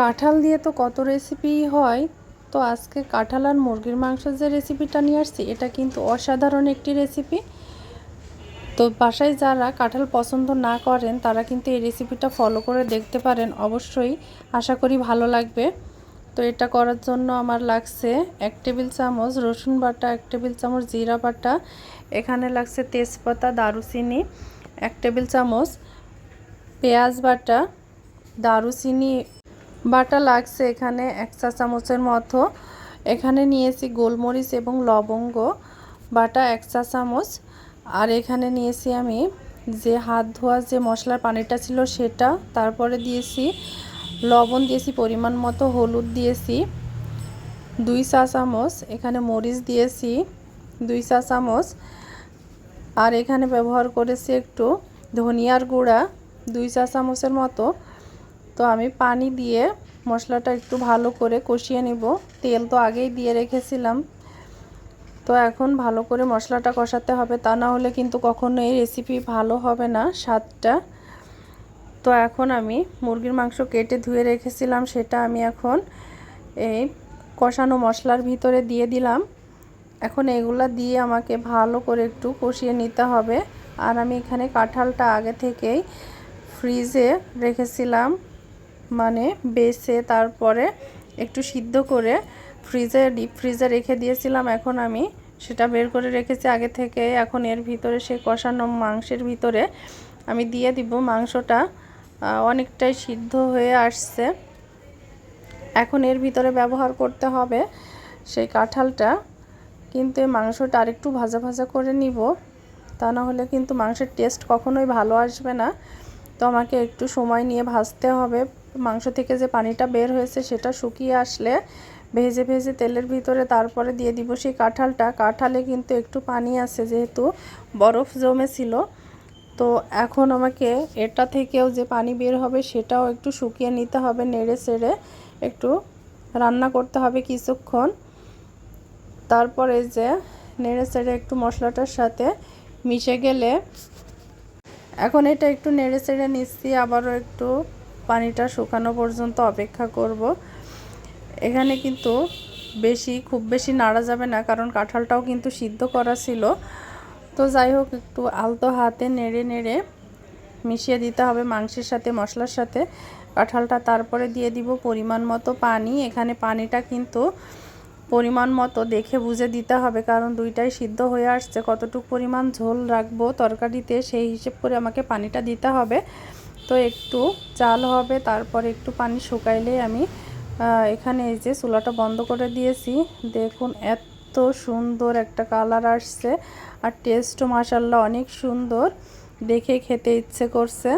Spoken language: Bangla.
কাঁঠাল দিয়ে তো কত রেসিপি হয়। তো আজকে কাঁঠাল আর মুরগির মাংসের যে রেসিপিটা নিয়ে আসছি, এটা কিন্তু অসাধারণ একটি রেসিপি। তো বাসায় যারা কাঁঠাল পছন্দ না করেন তারা কিন্তু এই রেসিপিটা ফলো করে দেখতে পারেন, অবশ্যই আশা করি ভালো লাগবে। তো এটা করার জন্য আমার লাগছে 1 টেবিল চামচ রসুন বাটা, 1 টেবিল চামচ জিরা বাটা, এখানে লাগছে তেজপাতা, দারুচিনি, 1 টেবিল চামচ পেঁয়াজ বাটা, দারুচিনি বাটা লাগছে এখানে 1 চা চামচের মতো। এখানে নিয়েছি গোলমরিচ এবং লবঙ্গ বাটা 1 চা চামচ। আর এখানে নিয়েছি আমি যে হাত ধোয়া যে মশলার পানিটা ছিল সেটা, তারপরে দিয়েছি লবণ, দিয়েছি পরিমাণ মতো হলুদ, দিয়েছি 2 চা চামচ, এখানে মরিচ দিয়েছি 2 চা চামচ। আর এখানে ব্যবহার করেছি একটু ধনিয়ার গুঁড়া 2 চা চামচের মতো। তো আমি পানি দিয়ে মশলাটা একটু ভালো করে কষিয়ে নিব। তেল তো আগেই দিয়ে রেখেছিলাম। তো এখন ভালো করে মশলাটা কষাতে হবে, তা না হলে কিন্তু কখনো এই রেসিপি ভালো হবে না স্বাদটা। তো এখন আমি মুরগির মাংস কেটে ধুয়ে রেখেছিলাম, সেটা আমি এখন এই কষানো মশলার ভিতরে দিয়ে দিলাম। এখন এগুলা দিয়ে আমাকে ভালো করে একটু কষিয়ে নিতে হবে। আর আমি এখানে কাঁঠালটা আগে থেকেই ফ্রিজে রেখেছিলাম, মানে বেছে তারপরে একটু সিদ্ধ করে ডিপ ফ্রিজে রেখে দিয়েছিলাম। এখন আমি সেটা বের করে রেখেছি আগে থেকে। এখন এর ভিতরে সেই কষানো মাংসের ভিতরে আমি দিয়ে দিব। মাংসটা অনেকটাই সিদ্ধ হয়ে আসছে। এখন এর ভিতরে ব্যবহার করতে হবে সেই কাঁঠালটা। কিন্তু এই মাংসটা আরেকটু ভাজা ভাজা করে নিব, তা না হলে কিন্তু মাংসের টেস্ট কখনোই ভালো আসবে না। তো আমাকে একটু সময় নিয়ে ভাজতে হবে। মাংস থেকে যে পানিটা বের হয়েছে সেটা শুকিয়ে আসলে ভেজে ভেজে তেলের ভিতরে তারপরে দিয়ে দিব সেই কাঁঠালটা। কাঁঠালে কিন্তু একটু পানি আছে, যেহেতু বরফ জমেছিল। তো এখন আমাকে এটা থেকেও যে পানি বের হবে সেটাও একটু শুকিয়ে নিতে হবে। নেড়ে চেড়ে একটু রান্না করতে হবে কিছুক্ষণ। তারপরে যে নেড়ে চেড়ে একটু মশলাটার সাথে মিশে গেলে এখন এটা একটু নেড়ে চেড়ে নিচ্ছি, আবারও একটু পানিটা শুকানো পর্যন্ত অপেক্ষা করব। এখানে কিন্তু খুব বেশি নাড়া যাবে না, কারণ কাঁঠালটাও কিন্তু সিদ্ধ করা ছিল। তো যাই হোক, একটু আলতো হাতে নেড়ে নেড়ে মিশিয়ে দিতে হবে মাংসের সাথে, মশলার সাথে কাঁঠালটা। তারপরে দিয়ে দিব পরিমাণ মতো পানি। এখানে পানিটা কিন্তু পরিমাণ মতো দেখে বুঝে দিতে হবে, কারণ দুইটাই সিদ্ধ হয়ে আসছে। কতটুকু পরিমাণ ঝোল রাখবো তরকারিতে সেই হিসেব করে আমাকে পানিটা দিতে হবে। তো একটু জাল হবে, তারপরে একটু পানি শুকাইলে আমি এখানে এই যে চুলাটা বন্ধ করে দিয়েছি। দেখুন এত সুন্দর একটা কালার আসছে, আর টেস্টও মাশাআল্লাহ অনেক সুন্দর, দেখে খেতে ইচ্ছে করছে।